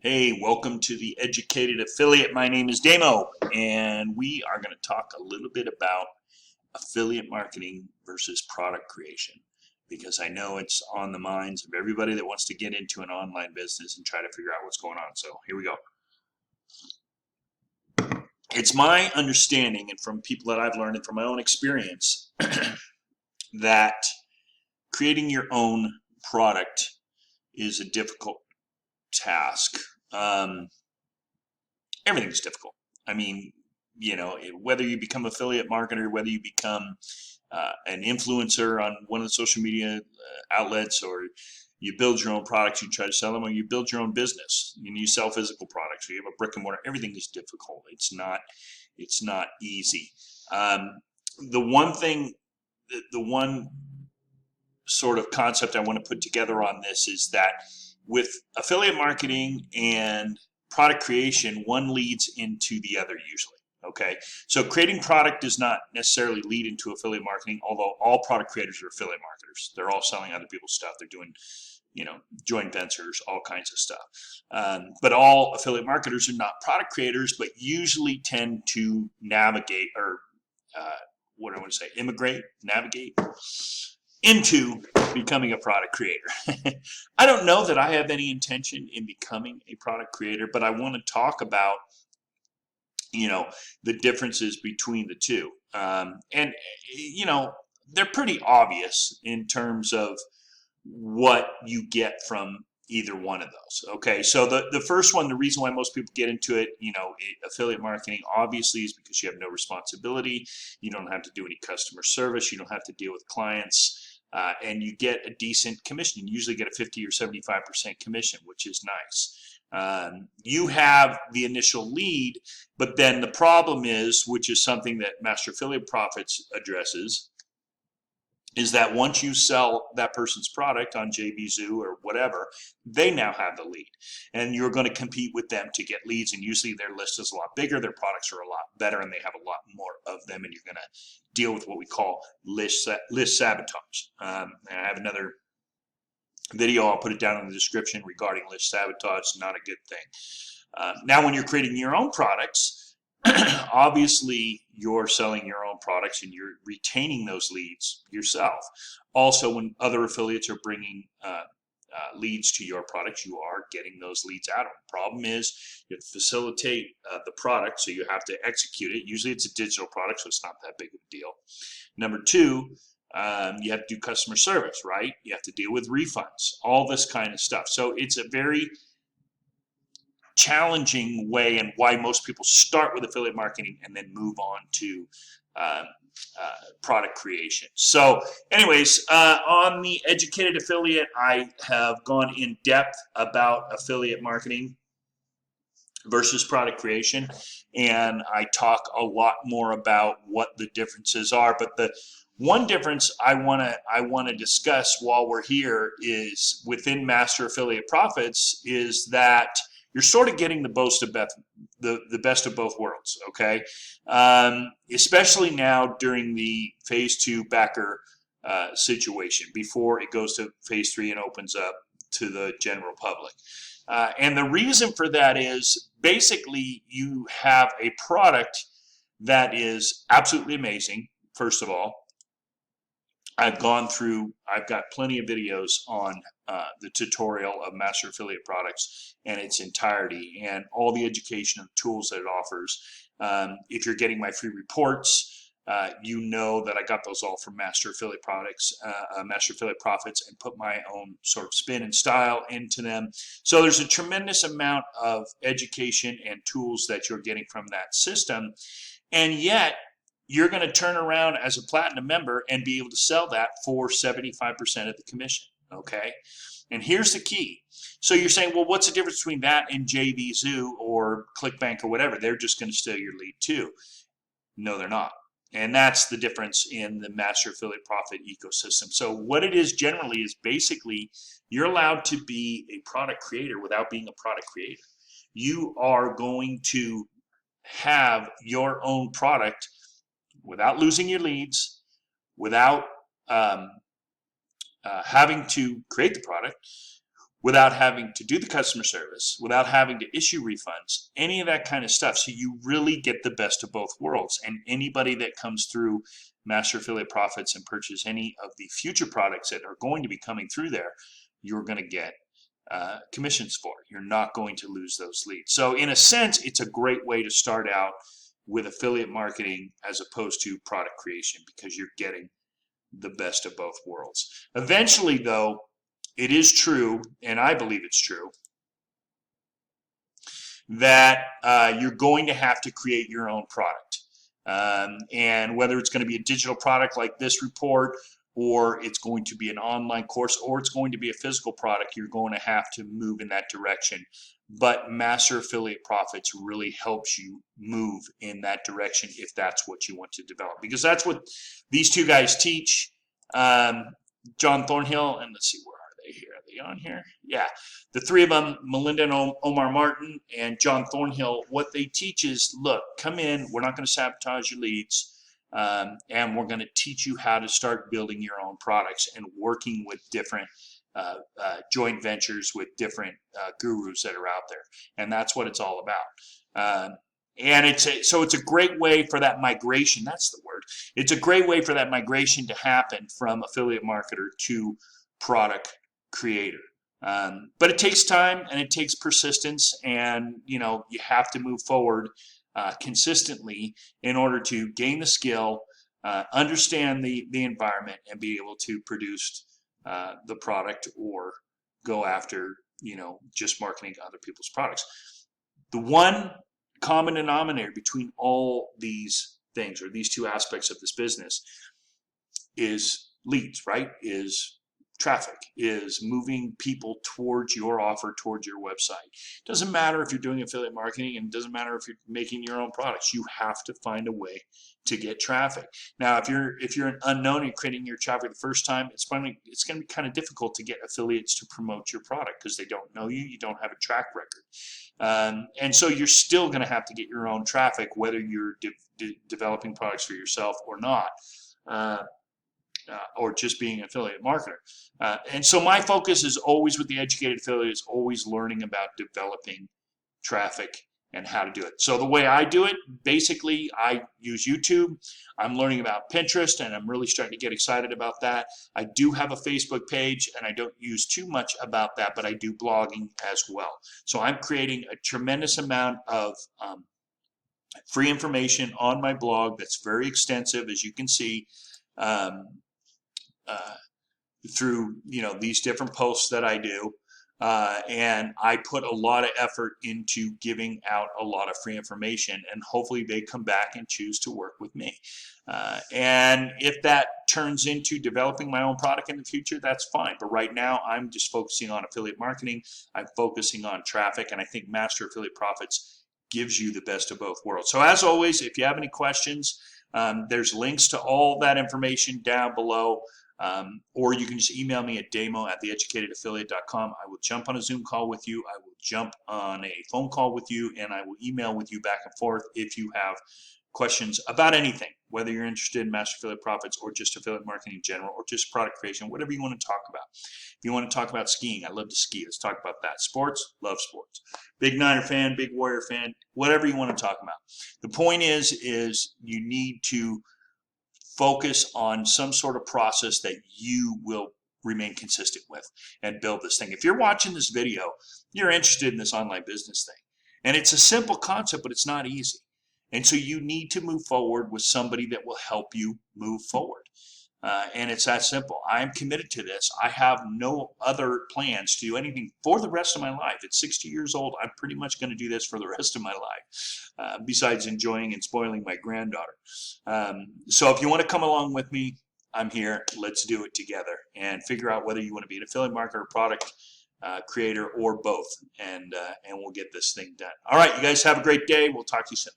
Hey, welcome to the Educated Affiliate. My name is Damo, and we are going to talk a little bit about affiliate marketing versus product creation, because I know it's on the minds of everybody that wants to get into an online business and try to figure out what's going on. So here we go. It's my understanding, and from people that I've learned and from my own experience, that creating your own product is a difficult task. Everything's difficult. I mean, whether you become affiliate marketer, whether you become an influencer on one of the social media outlets, or you build your own products, you try to sell them, or you build your own business and you sell physical products, or you have a brick and mortar, everything is difficult. It's not easy. The one sort of concept I want to put together on this is that with affiliate marketing and product creation, one leads into the other usually. Okay, so creating product does not necessarily lead into affiliate marketing, although all product creators are affiliate marketers. They're all selling other people's stuff. They're doing, joint ventures, all kinds of stuff. But all affiliate marketers are not product creators, but usually tend to navigate, or what do I want to say, navigate into becoming a product creator. I don't know that I have any intention in becoming a product creator, but I want to talk about, the differences between the two. And they're pretty obvious in terms of what you get from either one of those. Okay, so the first one, the reason why most people get into it, affiliate marketing, obviously, is because you have no responsibility. You don't have to do any customer service. You don't have to deal with clients. And you get a decent commission. You usually get a 50 or 75% commission, which is nice. You have the initial lead, but then the problem is, which is something that Master Affiliate Profits addresses, is that once you sell that person's product on JVZoo or whatever, they now have the lead. And you're going to compete with them to get leads, and usually their list is a lot bigger, their products are a lot better, and they have a lot more of them, and you're going to deal with what we call list sabotage. And I have another video, I'll put it down in the description, regarding list sabotage. Not a good thing. Now, when you're creating your own products, obviously you're selling your own products and you're retaining those leads yourself. Also, when other affiliates are bringing leads to your products, you are getting those leads out of them. Problem is, you have to facilitate the product, so you have to execute it. Usually it's a digital product, so it's not that big of a deal. Number two, you have to do customer service, right? You have to deal with refunds, all this kind of stuff. So it's a very challenging way, and why most people start with affiliate marketing and then move on to product creation. So anyways, on the Educated Affiliate, I have gone in depth about affiliate marketing versus product creation, and I talk a lot more about what the differences are. But the one difference I want to discuss while we're here is within Master Affiliate Profits, is that you're sort of getting the best of both worlds, okay? Especially now during the phase 2 backer situation, before it goes to phase 3 and opens up to the general public. And the reason for that is, basically, you have a product that is absolutely amazing, first of all. I've got plenty of videos on the tutorial of Master Affiliate Products in its entirety, and all the education and tools that it offers. If you're getting my free reports, you know that I got those all from Master Affiliate Master Affiliate Profits, and put my own sort of spin and style into them. So there's a tremendous amount of education and tools that you're getting from that system, and yet you're going to turn around as a platinum member and be able to sell that for 75% of the commission, okay? And here's the key. So you're saying, well, what's the difference between that and JVZoo or ClickBank or whatever? They're just going to steal your lead too. No, they're not. And that's the difference in the Master Affiliate Profit ecosystem. So what it is generally is, basically, you're allowed to be a product creator without being a product creator. You are going to have your own product without losing your leads, without having to create the product, without having to do the customer service, without having to issue refunds, any of that kind of stuff. So you really get the best of both worlds. And anybody that comes through Master Affiliate Profits and purchase any of the future products that are going to be coming through there, you're going to get commissions for. You're not going to lose those leads. So in a sense, it's a great way to start out with affiliate marketing as opposed to product creation, because you're getting the best of both worlds. Eventually, though, it is true, and I believe it's true, that you're going to have to create your own product. And whether it's going to be a digital product like this report, or it's going to be an online course, or it's going to be a physical product, you're going to have to move in that direction. But Master Affiliate Profits really helps you move in that direction if that's what you want to develop. Because that's what these two guys teach. John Thornhill, and let's see, where are they here? Are they on here? Yeah. The three of them, Melinda and Omar Martin and John Thornhill, what they teach is, look, come in, we're not going to sabotage your leads. And we're going to teach you how to start building your own products and working with different joint ventures with different gurus that are out there. And that's what it's all about. And it's a great way for that migration. That's the word. It's a great way for that migration to happen from affiliate marketer to product creator. But it takes time and it takes persistence, and you have to move forward consistently in order to gain the skill, understand the environment, and be able to produce the product or go after just marketing other people's products. The one common denominator between all these things, or these two aspects of this business, is leads, right? Is traffic, is moving people towards your offer, towards your website. It doesn't matter if you're doing affiliate marketing, and it doesn't matter if you're making your own products. You have to find a way to get traffic. Now, if you're an unknown and creating your traffic the first time, it's going to be kind of difficult to get affiliates to promote your product because they don't know you. You don't have a track record. And so you're still going to have to get your own traffic, whether you're developing products for yourself or not, or just being an affiliate marketer. And so my focus is always with the educated affiliates, always learning about developing traffic and how to do it. So the way I do it, basically, I use YouTube. I'm learning about Pinterest, and I'm really starting to get excited about that. I do have a Facebook page, and I don't use too much about that, but I do blogging as well. So I'm creating a tremendous amount of free information on my blog that's very extensive, as you can see, through these different posts that I do. And I put a lot of effort into giving out a lot of free information, and hopefully they come back and choose to work with me. And if that turns into developing my own product in the future, that's fine. But right now, I'm just focusing on affiliate marketing. I'm focusing on traffic, and I think Master Affiliate Profits gives you the best of both worlds. So as always, if you have any questions, there's links to all that information down below. Or you can just email me at damo@theeducatedaffiliate.com. I will jump on a Zoom call with you. I will jump on a phone call with you, and I will email with you back and forth if you have questions about anything, whether you're interested in Master Affiliate Profits or just affiliate marketing in general, or just product creation, whatever you want to talk about. If you want to talk about skiing, I love to ski. Let's talk about that. Sports, love sports. Big Niner fan, big Warrior fan, whatever you want to talk about. The point is you need to focus on some sort of process that you will remain consistent with and build this thing. If you're watching this video, you're interested in this online business thing. And it's a simple concept, but it's not easy. And so you need to move forward with somebody that will help you move forward. And it's that simple. I'm committed to this. I have no other plans to do anything for the rest of my life. At 60 years old, I'm pretty much going to do this for the rest of my life, besides enjoying and spoiling my granddaughter. So if you want to come along with me, I'm here. Let's do it together and figure out whether you want to be an affiliate marketer, product creator, or both. And we'll get this thing done. All right, you guys have a great day. We'll talk to you soon.